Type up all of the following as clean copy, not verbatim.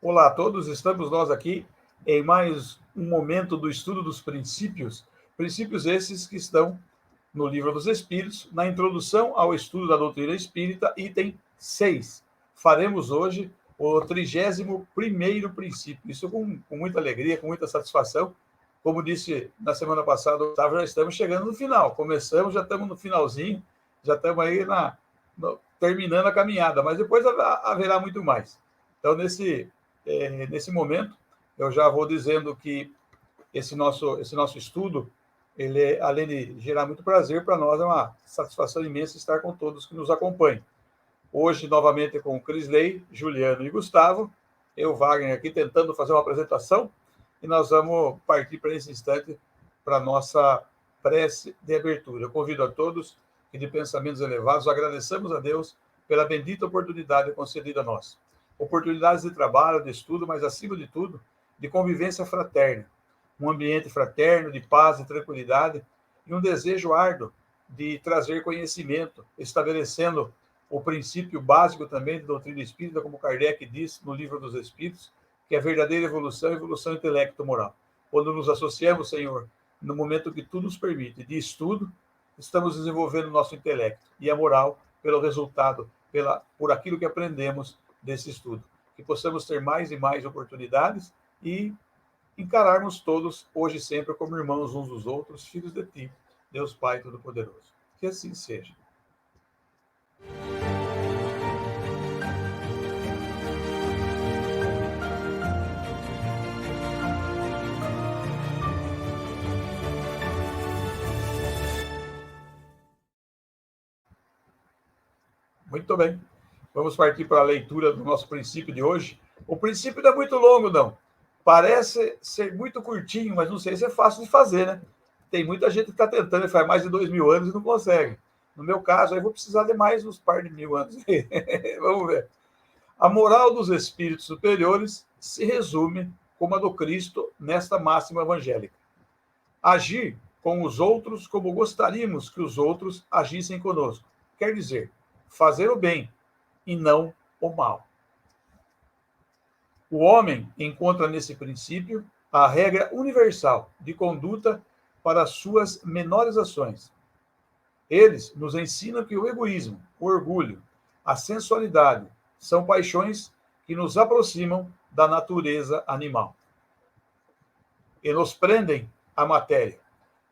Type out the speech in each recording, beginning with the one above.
Olá a todos, estamos nós aqui em mais um momento do estudo dos princípios, princípios esses que estão no Livro dos Espíritos, na introdução ao estudo da doutrina espírita, item 6. Faremos hoje o 31º princípio, isso com muita alegria, com muita satisfação. Como disse na semana passada, já estamos chegando no final, começamos, já estamos no finalzinho, já estamos aí terminando a caminhada, mas depois haverá muito mais. Então, nesse momento, eu já vou dizendo que esse nosso estudo, ele, além de gerar muito prazer para nós, é uma satisfação imensa estar com todos que nos acompanham. Hoje, novamente, com o Crisley, Juliano e Gustavo, eu, Wagner, aqui tentando fazer uma apresentação, e nós vamos partir para esse instante para a nossa prece de abertura. Eu convido a todos que, de pensamentos elevados, agradeçamos a Deus pela bendita oportunidade concedida a nós. Oportunidades de trabalho, de estudo, mas, acima de tudo, de convivência fraterna. Um ambiente fraterno, de paz e tranquilidade, e um desejo árduo de trazer conhecimento, estabelecendo o princípio básico também da doutrina espírita, como Kardec diz no Livro dos Espíritos, que é a verdadeira evolução intelecto-moral. Quando nos associamos, Senhor, no momento que tu nos permite, de estudo, estamos desenvolvendo o nosso intelecto, e a moral pelo resultado, por aquilo que aprendemos desse estudo. Que possamos ter mais e mais oportunidades e encararmos todos, hoje e sempre, como irmãos uns dos outros, filhos de ti, Deus Pai Todo-Poderoso. Que assim seja. Muito bem. Vamos partir para a leitura do nosso princípio de hoje. O princípio não é muito longo, não. Parece ser muito curtinho, mas não sei se é fácil de fazer, né? Tem muita gente que está tentando, faz mais de 2000 anos e não consegue. No meu caso, aí vou precisar de mais uns par de mil anos. Vamos ver. A moral dos espíritos superiores se resume, como a do Cristo, nesta máxima evangélica: agir com os outros como gostaríamos que os outros agissem conosco. Quer dizer, fazer o bem e não o mal. O homem encontra nesse princípio a regra universal de conduta para as suas menores ações. Eles nos ensinam que o egoísmo, o orgulho, a sensualidade são paixões que nos aproximam da natureza animal e nos prendem à matéria.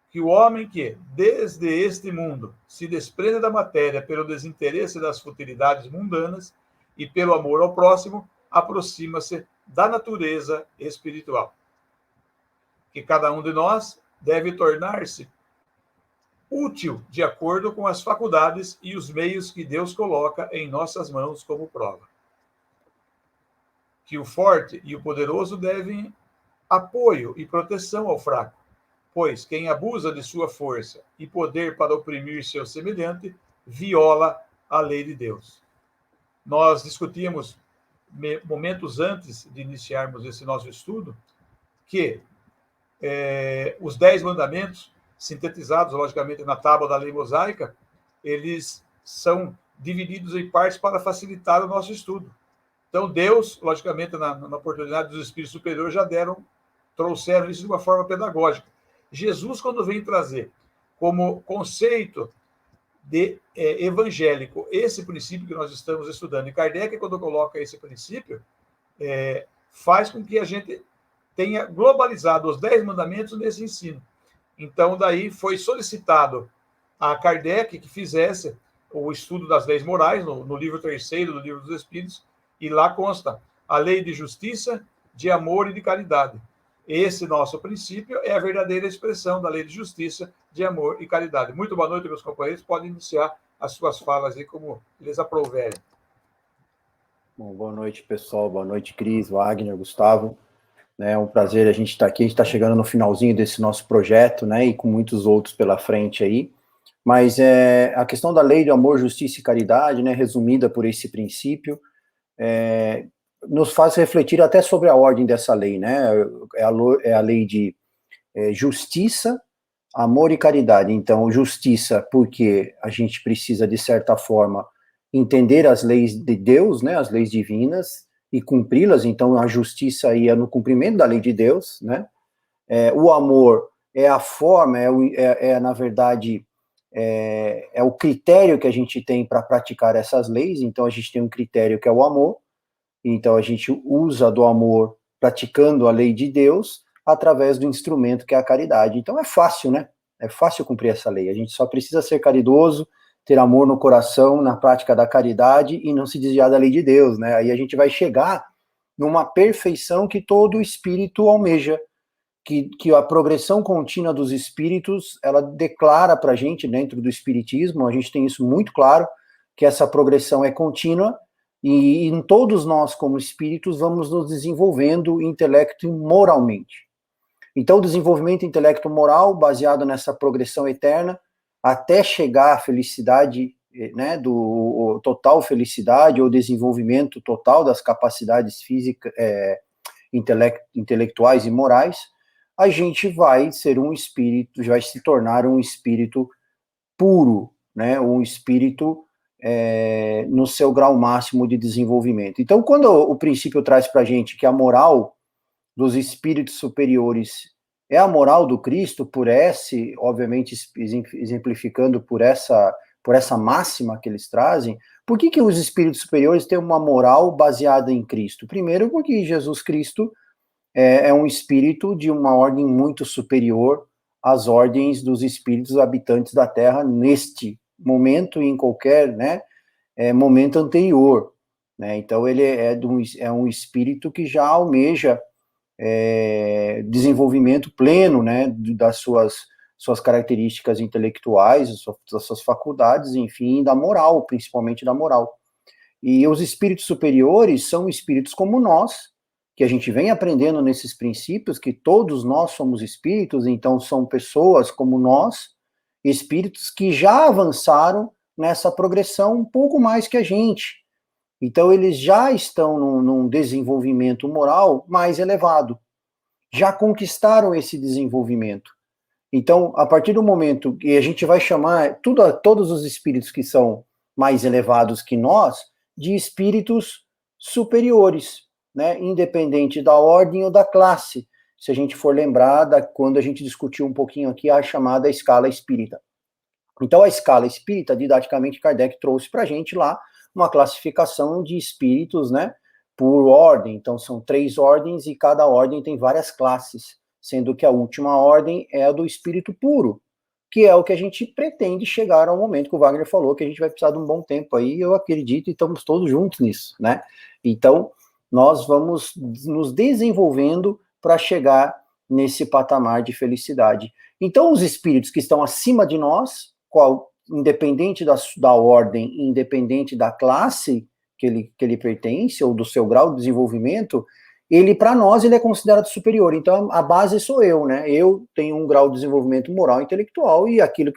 Que o homem que, desde este mundo, se desprende da matéria pelo desinteresse das futilidades mundanas e pelo amor ao próximo, aproxima-se da natureza espiritual. Que cada um de nós deve tornar-se útil de acordo com as faculdades e os meios que Deus coloca em nossas mãos como prova. Que o forte e o poderoso devem apoio e proteção ao fraco, pois quem abusa de sua força e poder para oprimir seu semelhante viola a lei de Deus. Nós discutimos, momentos antes de iniciarmos esse nosso estudo, que os 10 mandamentos, sintetizados, logicamente, na tábua da lei mosaica, eles são divididos em partes para facilitar o nosso estudo. Então, Deus, logicamente, na oportunidade dos espíritos superiores, já trouxeram isso de uma forma pedagógica. Jesus, quando vem trazer como conceito evangélico esse princípio que nós estamos estudando, e Kardec, quando coloca esse princípio, faz com que a gente tenha globalizado os 10 mandamentos nesse ensino. Então, daí foi solicitado a Kardec que fizesse o estudo das leis morais, no livro 3º do Livro dos Espíritos, e lá consta a lei de justiça, de amor e de caridade. Esse nosso princípio é a verdadeira expressão da lei de justiça, de amor e caridade. Muito boa noite, meus companheiros. Podem iniciar as suas falas aí como eles aprouverem. Bom, boa noite, pessoal. Boa noite, Cris, Wagner, Gustavo. É um prazer a gente estar aqui. A gente está chegando no finalzinho desse nosso projeto, né? E com muitos outros pela frente aí. Mas a questão da lei do amor, justiça e caridade, né? Resumida por esse princípio, nos faz refletir até sobre a ordem dessa lei, né? É a lei de justiça, amor e caridade. Então, justiça, porque a gente precisa, de certa forma, entender as leis de Deus, né? As leis divinas, e cumpri-las, então a justiça aí é no cumprimento da lei de Deus, né? O amor é a forma, na verdade, é o critério que a gente tem para praticar essas leis. Então a gente tem um critério que é o amor, então a gente usa do amor praticando a lei de Deus através do instrumento que é a caridade. Então é fácil, né? É fácil cumprir essa lei. A gente só precisa ser caridoso, ter amor no coração, na prática da caridade e não se desviar da lei de Deus, né? Aí a gente vai chegar numa perfeição que todo espírito almeja, que a progressão contínua dos espíritos, ela declara para a gente, dentro do espiritismo, a gente tem isso muito claro, que essa progressão é contínua, e em todos nós, como espíritos, vamos nos desenvolvendo intelecto e moralmente. Então, o desenvolvimento intelecto-moral, baseado nessa progressão eterna, até chegar à felicidade, né, do total felicidade, ou desenvolvimento total das capacidades físicas, intelectuais e morais, a gente vai ser um espírito, vai se tornar um espírito puro, né, um espírito no seu grau máximo de desenvolvimento. Então, quando o princípio traz para a gente que a moral dos espíritos superiores é a moral do Cristo, obviamente exemplificando por essa máxima que eles trazem, por que os espíritos superiores têm uma moral baseada em Cristo? Primeiro, porque Jesus Cristo é um espírito de uma ordem muito superior às ordens dos espíritos habitantes da Terra neste momento e em qualquer, né, momento anterior, né? Então ele é um espírito que já almeja desenvolvimento pleno, né, das suas características intelectuais, das suas faculdades, enfim, da moral, principalmente da moral. E os espíritos superiores são espíritos como nós, que a gente vem aprendendo nesses princípios, que todos nós somos espíritos, então são pessoas como nós, espíritos que já avançaram nessa progressão um pouco mais que a gente. Então eles já estão num desenvolvimento moral mais elevado, já conquistaram esse desenvolvimento. Então, a partir do momento que a gente vai chamar todos os espíritos que são mais elevados que nós, de espíritos superiores, né, independente da ordem ou da classe, se a gente for lembrar quando a gente discutiu um pouquinho aqui a chamada escala espírita. Então, a escala espírita, didaticamente, Kardec trouxe para a gente lá uma classificação de espíritos, né, por ordem. Então, são 3 ordens e cada ordem tem várias classes, sendo que a última ordem é a do espírito puro, que é o que a gente pretende chegar ao momento que o Wagner falou, que a gente vai precisar de um bom tempo aí, eu acredito, e estamos todos juntos nisso, né? Então, nós vamos nos desenvolvendo para chegar nesse patamar de felicidade. Então, os espíritos que estão acima de nós, independente da ordem, independente da classe que ele pertence, ou do seu grau de desenvolvimento, para nós, ele é considerado superior. Então, a base sou eu, né? Eu tenho um grau de desenvolvimento moral e intelectual, e aquilo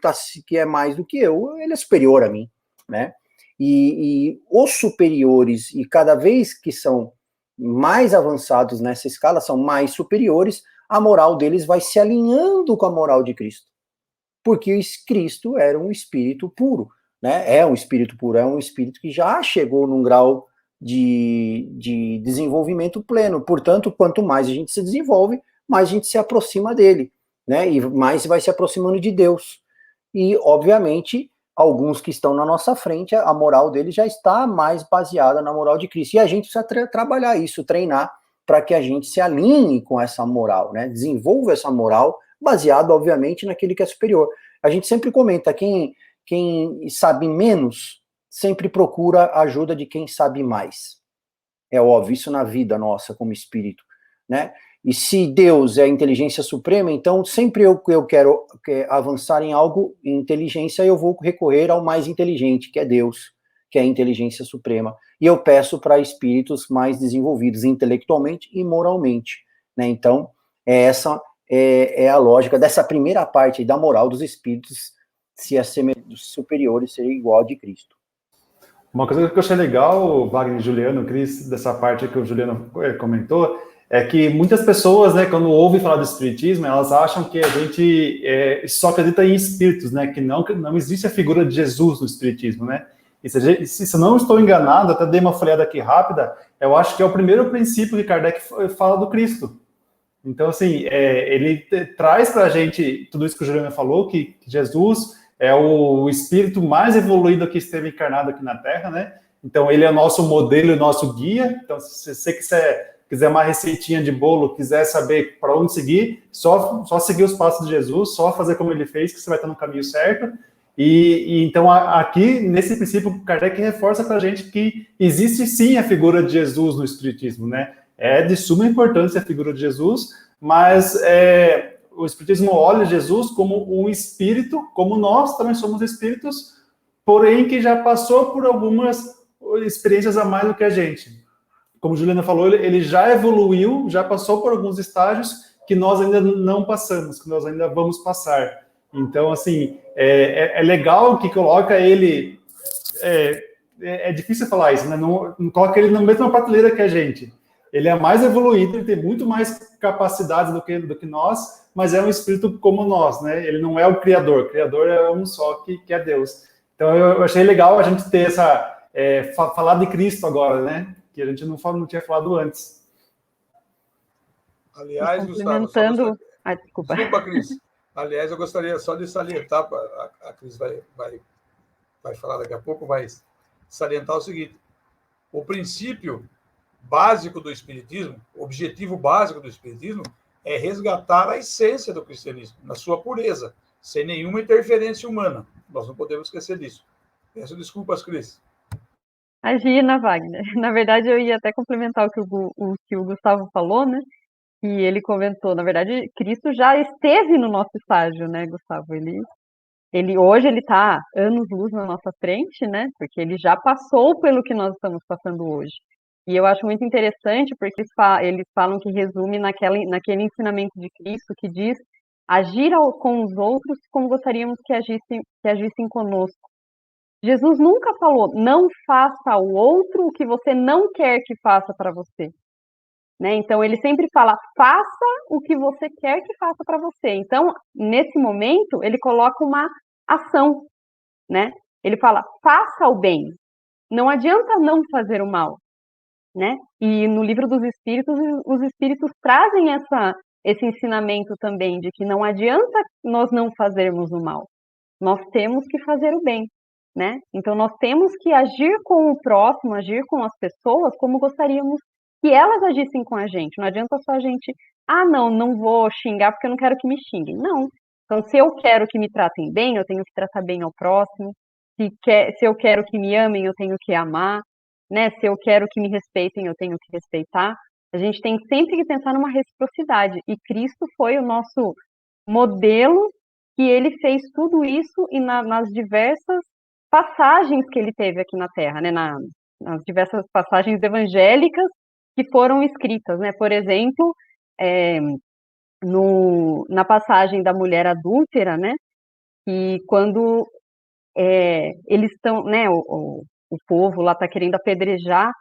que é mais do que eu, ele é superior a mim, né? E os superiores, e cada vez que são mais avançados nessa escala, são mais superiores, a moral deles vai se alinhando com a moral de Cristo. Porque Cristo era um espírito puro, né? É um espírito puro, é um espírito que já chegou num grau de desenvolvimento pleno. Portanto, quanto mais a gente se desenvolve, mais a gente se aproxima dele, né? E mais vai se aproximando de Deus. E, obviamente, alguns que estão na nossa frente, a moral deles já está mais baseada na moral de Cristo. E a gente precisa trabalhar isso, treinar, para que a gente se alinhe com essa moral, né? Desenvolva essa moral, baseado, obviamente, naquele que é superior. A gente sempre comenta, quem sabe menos, sempre procura a ajuda de quem sabe mais. É óbvio, isso na vida nossa, como espírito, né? E se Deus é a inteligência suprema, então sempre eu quero avançar em algo, em inteligência, eu vou recorrer ao mais inteligente, que é Deus, que é a inteligência suprema. E eu peço para espíritos mais desenvolvidos intelectualmente e moralmente, né? Então, essa é a lógica dessa primeira parte da moral dos espíritos, se a semelhança dos superiores seria igual a de Cristo. Uma coisa que eu achei legal, Wagner e Juliano, Cris, dessa parte que o Juliano comentou, é que muitas pessoas, né, quando ouvem falar do espiritismo, elas acham que a gente só acredita em espíritos, né, que não existe a figura de Jesus no espiritismo, né? E se eu não estou enganado, até dei uma folhada aqui rápida, eu acho que é o primeiro princípio que Kardec fala do Cristo. Então, assim, ele traz para a gente tudo isso que o Juliano falou, que Jesus é o espírito mais evoluído que esteve encarnado aqui na Terra, né? Então, ele é o nosso modelo e nosso guia. Então, se você quiser uma receitinha de bolo, quiser saber para onde seguir, só seguir os passos de Jesus, só fazer como ele fez, que você vai estar no caminho certo. Então, aqui, nesse princípio, Kardec reforça para a gente que existe sim a figura de Jesus no Espiritismo, né? É de suma importância a figura de Jesus, mas o Espiritismo olha Jesus como um espírito, como nós também somos espíritos, porém que já passou por algumas experiências a mais do que a gente. Como a Juliana falou, ele já evoluiu, já passou por alguns estágios que nós ainda não passamos, que nós ainda vamos passar. Então, assim, é legal que coloca ele... É difícil falar isso, né? Não coloca ele na mesma prateleira que a gente. Ele é mais evoluído, ele tem muito mais capacidades do que nós, mas é um espírito como nós, né? Ele não é o Criador. O Criador é um só, que é Deus. Então, eu achei legal a gente ter falar de Cristo agora, né? Que a gente não tinha falado antes. Aliás, Gustavo... Desculpa, Cris. Aliás, eu gostaria só de salientar, a Cris vai falar daqui a pouco, mas salientar o seguinte: o princípio básico do Espiritismo, o objetivo básico do Espiritismo é resgatar a essência do cristianismo, na sua pureza, sem nenhuma interferência humana. Nós não podemos esquecer disso. Peço desculpas, Cris. Imagina, Wagner. Na verdade, eu ia até complementar o que o Gustavo falou, né? E ele comentou, na verdade, Cristo já esteve no nosso estágio, né, Gustavo? Hoje ele está anos-luz na nossa frente, né? Porque ele já passou pelo que nós estamos passando hoje. E eu acho muito interessante porque eles falam que resume naquele ensinamento de Cristo que diz agir com os outros como gostaríamos que agissem conosco. Jesus nunca falou, não faça ao outro o que você não quer que faça para você. Né? Então, ele sempre fala, faça o que você quer que faça para você. Então, nesse momento, ele coloca uma ação, né? Ele fala, faça o bem. Não adianta não fazer o mal, né? E no livro dos Espíritos, os Espíritos trazem esse ensinamento também, de que não adianta nós não fazermos o mal. Nós temos que fazer o bem, né? Então, nós temos que agir com o próximo, agir com as pessoas como gostaríamos que elas agissem com a gente. Não adianta só a gente, não vou xingar porque eu não quero que me xinguem. Não. Então, se eu quero que me tratem bem, eu tenho que tratar bem ao próximo. Se eu quero que me amem, eu tenho que amar. Né? Se eu quero que me respeitem, eu tenho que respeitar. A gente tem sempre que pensar numa reciprocidade. E Cristo foi o nosso modelo, que ele fez tudo isso e nas diversas passagens que ele teve aqui na Terra, né? Nas diversas passagens evangélicas que foram escritas, né? Por exemplo, na passagem da mulher adúltera, né? Que quando eles estão, né? O povo lá está querendo apedrejar,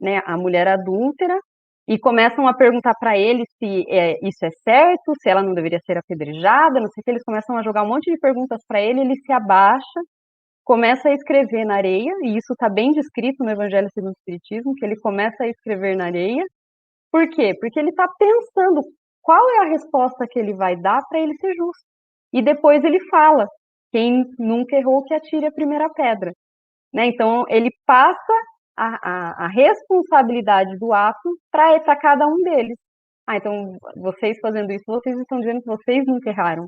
né? A mulher adúltera e começam a perguntar para ele se isso é certo, se ela não deveria ser apedrejada, não sei o que. Eles começam a jogar um monte de perguntas para ele. Ele se abaixa, começa a escrever na areia, e isso está bem descrito no Evangelho segundo o Espiritismo, que ele começa a escrever na areia. Por quê? Porque ele está pensando qual é a resposta que ele vai dar para ele ser justo. E depois ele fala, quem nunca errou que atire a primeira pedra. Né? Então, ele passa a responsabilidade do ato para cada um deles. Então, vocês fazendo isso, vocês estão dizendo que vocês nunca erraram.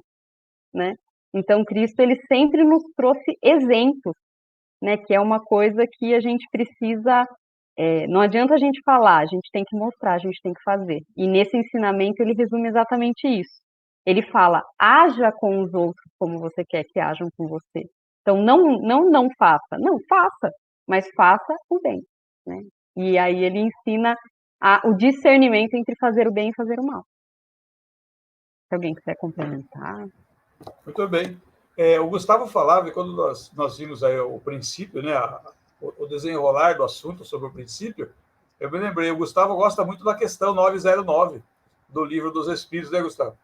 Né? Então, Cristo, ele sempre nos trouxe exemplos, né? Que é uma coisa que a gente precisa... não adianta a gente falar, a gente tem que mostrar, a gente tem que fazer. E nesse ensinamento ele resume exatamente isso. Ele fala, haja com os outros como você quer que hajam com você. Então, não faça. Não, faça, mas faça o bem. Né? E aí ele ensina o discernimento entre fazer o bem e fazer o mal. Se alguém quiser complementar. Muito bem. O Gustavo falava, e quando nós vimos aí o princípio, né, o desenrolar do assunto sobre o princípio, eu me lembrei, o Gustavo gosta muito da questão 909 do Livro dos Espíritos, né, Gustavo?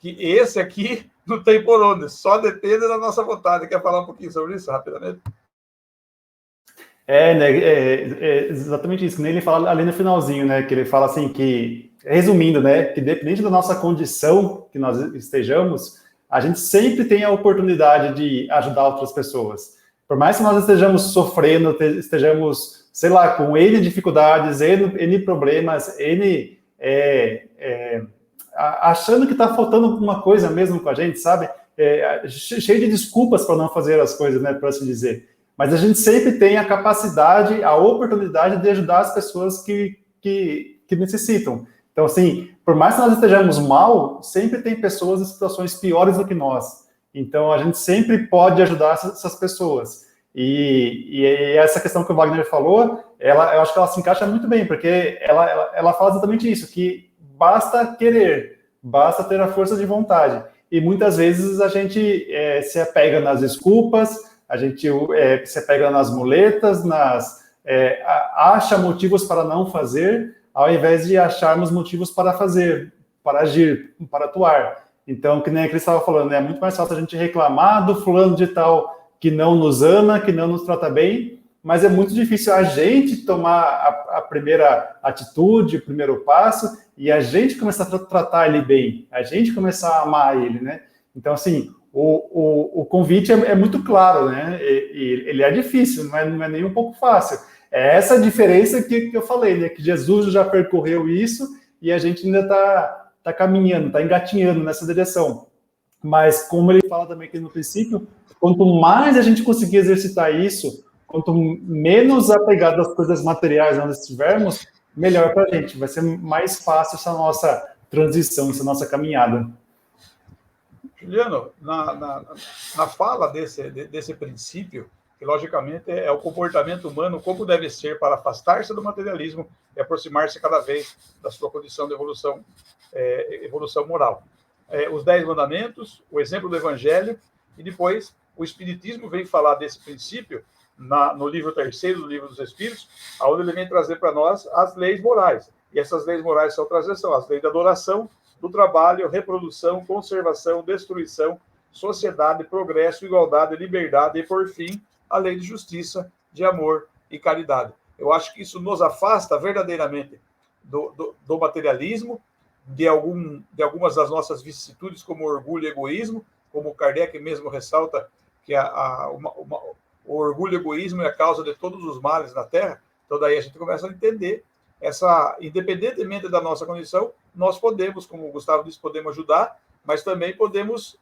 Que esse aqui não tem por onde, só depende da nossa vontade. Quer falar um pouquinho sobre isso, rapidamente? Né, é exatamente isso, que nem ele fala ali no finalzinho, né, que ele fala assim que, resumindo, né, que dependente da nossa condição que nós estejamos, a gente sempre tem a oportunidade de ajudar outras pessoas. Por mais que nós estejamos sofrendo, estejamos, sei lá, com N dificuldades, N problemas, achando que está faltando alguma coisa mesmo com a gente, sabe? Cheio de desculpas para não fazer as coisas, né, por assim dizer. Mas a gente sempre tem a capacidade, a oportunidade de ajudar as pessoas que necessitam. Então, assim, por mais que nós estejamos mal, sempre tem pessoas em situações piores do que nós. Então, a gente sempre pode ajudar essas pessoas. E essa questão que o Wagner falou, eu acho que ela se encaixa muito bem, porque ela fala exatamente isso, que basta querer, basta ter a força de vontade. E muitas vezes a gente se apega nas desculpas, a gente se apega nas muletas, acha motivos para não fazer, ao invés de acharmos motivos para fazer, para agir, para atuar. Então, que nem a Cris estava falando, é muito mais fácil a gente reclamar do fulano de tal que não nos ama, que não nos trata bem, mas é muito difícil a gente tomar a primeira atitude, o primeiro passo, e a gente começar a tratar ele bem, a gente começar a amar ele, né? Então, assim, o convite é muito claro, né? E ele é difícil, não é nem um pouco fácil. É essa a diferença que eu falei, né? Que Jesus já percorreu isso e a gente ainda está caminhando, está engatinhando nessa direção. Mas, como ele fala também aqui no princípio, quanto mais a gente conseguir exercitar isso, quanto menos apegado às coisas materiais nós estivermos, melhor para a gente. Vai ser mais fácil essa nossa transição, essa nossa caminhada. Juliano, na fala desse princípio, que logicamente é o comportamento humano, como deve ser para afastar-se do materialismo e aproximar-se cada vez da sua condição de evolução moral. Os 10 mandamentos, o exemplo do Evangelho, e depois o Espiritismo vem falar desse princípio no livro 3º do Livro dos Espíritos, onde ele vem trazer para nós as leis morais. E essas leis morais são as leis da adoração, do trabalho, reprodução, conservação, destruição, sociedade, progresso, igualdade, liberdade e, por fim, a lei de justiça, de amor e caridade. Eu acho que isso nos afasta verdadeiramente do materialismo, de algumas das nossas vicissitudes, como orgulho e egoísmo, como Kardec mesmo ressalta que o orgulho e egoísmo é a causa de todos os males na Terra. Então, daí a gente começa a entender independentemente da nossa condição, nós podemos, como o Gustavo disse, podemos ajudar, mas também podemos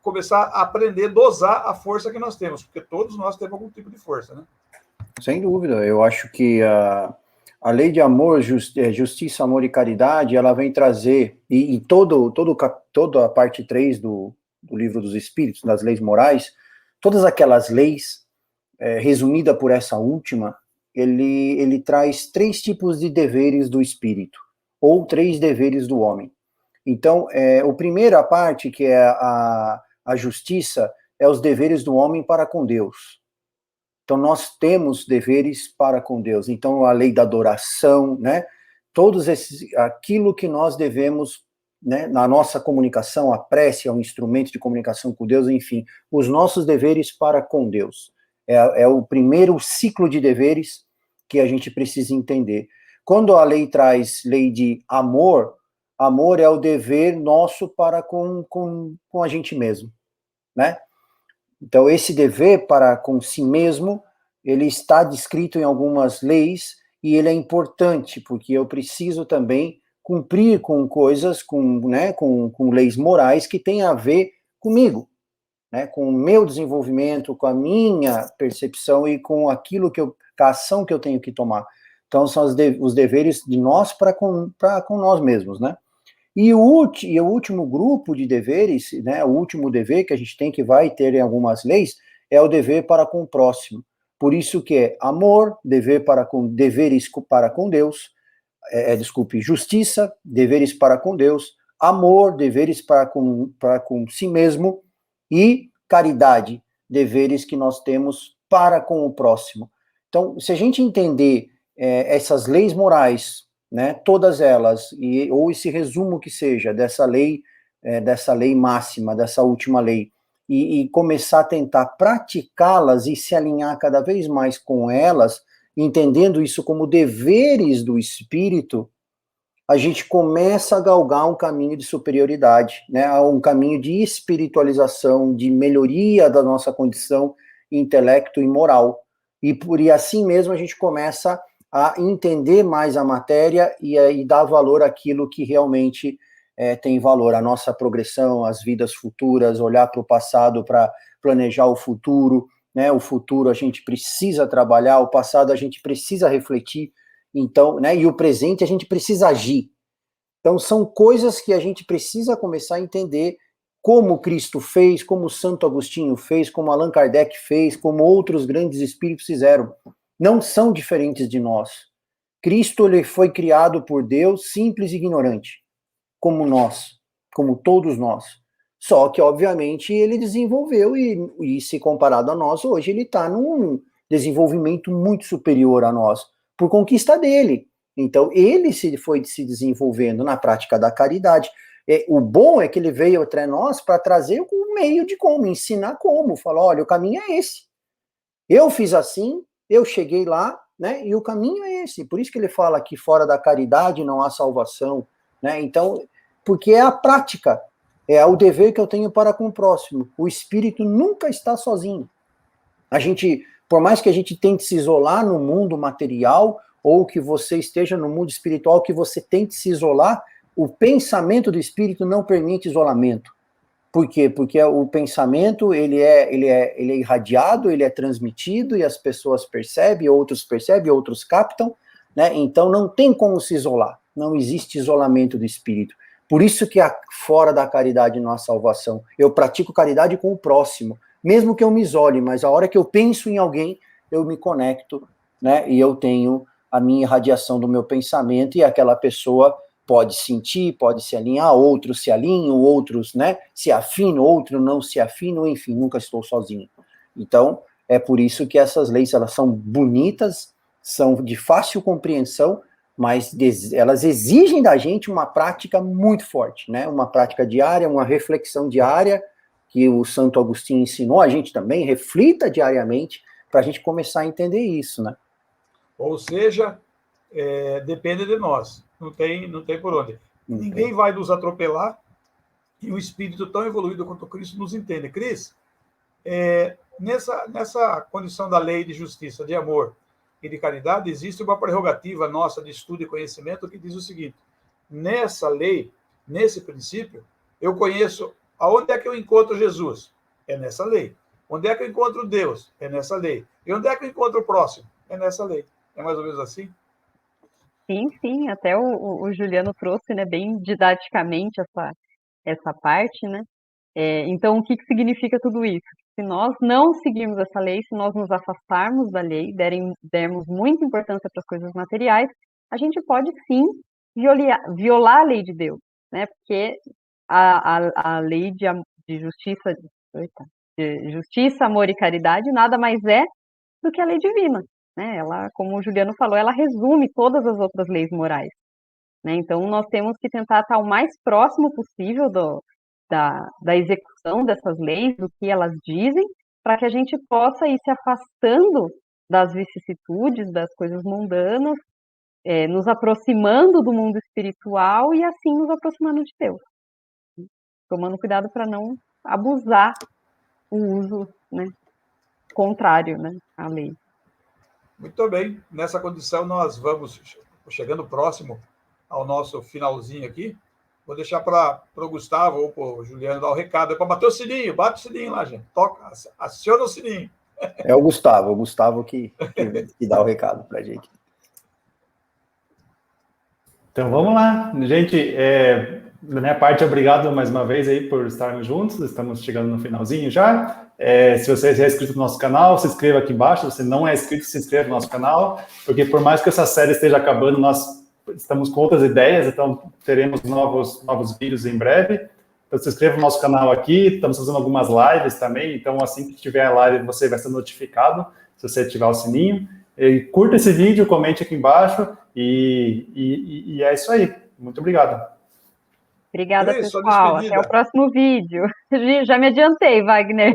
começar a aprender a dosar a força que nós temos, porque todos nós temos algum tipo de força, né? Sem dúvida, eu acho que a lei de amor, justiça, amor e caridade, ela vem trazer, e toda a parte 3 do Livro dos Espíritos, das leis morais, todas aquelas leis, resumida por essa última, ele traz 3 tipos de deveres do espírito, ou 3 deveres do homem. Então, a primeira parte, que é a justiça, é os deveres do homem para com Deus. Então, nós temos deveres para com Deus. Então, a lei da adoração, né? Aquilo que nós devemos, né, na nossa comunicação, a prece é um instrumento de comunicação com Deus, enfim, os nossos deveres para com Deus. É o primeiro ciclo de deveres que a gente precisa entender. Quando a lei traz lei de amor, amor é o dever nosso para com a gente mesmo, né? Então, esse dever para com si mesmo, ele está descrito em algumas leis, e ele é importante, porque eu preciso também cumprir com coisas, com leis morais que têm a ver comigo, né, com o meu desenvolvimento, com a minha percepção e com aquilo com a ação que eu tenho que tomar. Então, são os deveres de nós para com nós mesmos, né? E o último grupo de deveres, né, o último dever que a gente tem, que vai ter em algumas leis, é o dever para com o próximo. Por isso que é amor, deveres para com Deus, justiça, deveres para com Deus, amor, deveres para com si mesmo, e caridade, deveres que nós temos para com o próximo. Então, se a gente entender essas leis morais, né, todas elas, ou esse resumo que seja dessa lei máxima, dessa última lei, e começar a tentar praticá-las e se alinhar cada vez mais com elas, entendendo isso como deveres do espírito, a gente começa a galgar um caminho de superioridade, né? Um caminho de espiritualização, de melhoria da nossa condição intelecto e moral. E assim mesmo a gente começa a entender mais a matéria e dar valor àquilo que realmente tem valor, a nossa progressão, as vidas futuras, olhar para o passado para planejar o futuro, né? O futuro a gente precisa trabalhar, o passado a gente precisa refletir, então, né? E o presente a gente precisa agir. Então são coisas que a gente precisa começar a entender, como Cristo fez, como Santo Agostinho fez, como Allan Kardec fez, como outros grandes espíritos fizeram. Não são diferentes de nós. Cristo, ele foi criado por Deus simples e ignorante, como nós, como todos nós. Só que, obviamente, ele desenvolveu e se comparado a nós, hoje ele está num desenvolvimento muito superior a nós, por conquista dele. Então, ele foi se desenvolvendo na prática da caridade. O bom é que ele veio até nós para trazer um meio de como, ensinar como, falar, olha, o caminho é esse. Eu fiz assim, eu cheguei lá, né, e o caminho é esse. Por isso que ele fala que fora da caridade não há salvação, né? Então, porque é a prática, é o dever que eu tenho para com o próximo. O espírito nunca está sozinho. A gente, por mais que a gente tente se isolar no mundo material, ou que você esteja no mundo espiritual, que você tente se isolar, o pensamento do espírito não permite isolamento. Por quê? Porque o pensamento, ele é irradiado, ele é transmitido, e as pessoas percebem, outros captam, né? Então não tem como se isolar, não existe isolamento do espírito. Por isso que fora da caridade não há salvação. Eu pratico caridade com o próximo, mesmo que eu me isole, mas a hora que eu penso em alguém, eu me conecto, né? E eu tenho a minha irradiação do meu pensamento, e aquela pessoa pode sentir, pode se alinhar, outros se alinham, outros, né, se afinam, outros não se afinam, enfim, nunca estou sozinho. Então, é por isso que essas leis, elas são bonitas, são de fácil compreensão, mas elas exigem da gente uma prática muito forte, né, uma prática diária, uma reflexão diária, que o Santo Agostinho ensinou a gente também, reflita diariamente, para a gente começar a entender isso, né. Ou seja, depende de nós. Não tem por onde. Ninguém vai nos atropelar, e um espírito tão evoluído quanto Cristo nos entende. Cris, nessa condição da lei de justiça, de amor e de caridade, existe uma prerrogativa nossa de estudo e conhecimento que diz o seguinte: nessa lei, nesse princípio, eu conheço aonde é que eu encontro Jesus. É nessa lei. Onde é que eu encontro Deus? É nessa lei. E onde é que eu encontro o próximo? É nessa lei. É mais ou menos assim? Sim, até o Juliano trouxe, né, bem didaticamente essa parte, né? Então, o que significa tudo isso? Se nós não seguirmos essa lei, se nós nos afastarmos da lei, dermos muita importância para as coisas materiais, a gente pode sim violar a lei de Deus, né? Porque a lei de justiça, de justiça, amor e caridade nada mais é do que a lei divina, né? Ela, como o Juliano falou, ela resume todas as outras leis morais, né? Então, nós temos que tentar estar o mais próximo possível da execução dessas leis, do que elas dizem, para que a gente possa ir se afastando das vicissitudes, das coisas mundanas, nos aproximando do mundo espiritual e assim nos aproximando de Deus, tomando cuidado para não abusar o uso, né, contrário, né, à lei. Muito bem. Nessa condição, nós vamos chegando próximo ao nosso finalzinho aqui. Vou deixar para o Gustavo ou para o Juliano dar o recado. É para bater o sininho. Bate o sininho lá, gente. Toca, aciona o sininho. É o Gustavo que dá o recado para a gente. Então, vamos lá. Gente, da minha parte, obrigado mais uma vez aí por estarmos juntos. Estamos chegando no finalzinho já. Se você já é inscrito no nosso canal, se inscreva aqui embaixo. Se você não é inscrito, se inscreva no nosso canal, porque por mais que essa série esteja acabando, nós estamos com outras ideias, então teremos novos vídeos em breve. Então, se inscreva no nosso canal aqui. Estamos fazendo algumas lives também, então assim que tiver a live, você vai ser notificado, se você ativar o sininho. E curta esse vídeo, comente aqui embaixo, e é isso aí. Muito obrigado. Obrigada, Cris, sua pessoal. Até despedida. o próximo vídeo. Já me adiantei, Wagner.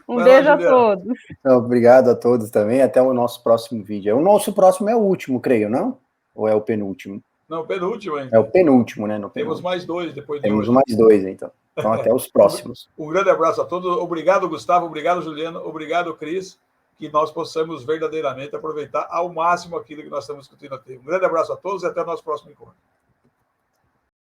Um Vai lá, beijo a Juliana. todos. Obrigado a todos também. Até o nosso próximo vídeo. O nosso próximo é o último, creio, não? Ou é o penúltimo? Não, penúltimo ainda. É o penúltimo, né? No Temos penúltimo. mais 2 depois de Temos hoje. mais 2, então. Então, até os próximos. Um grande abraço a todos. Obrigado, Gustavo. Obrigado, Juliana. Obrigado, Cris. Que nós possamos verdadeiramente aproveitar ao máximo aquilo que nós estamos discutindo aqui. Um grande abraço a todos e até o nosso próximo encontro.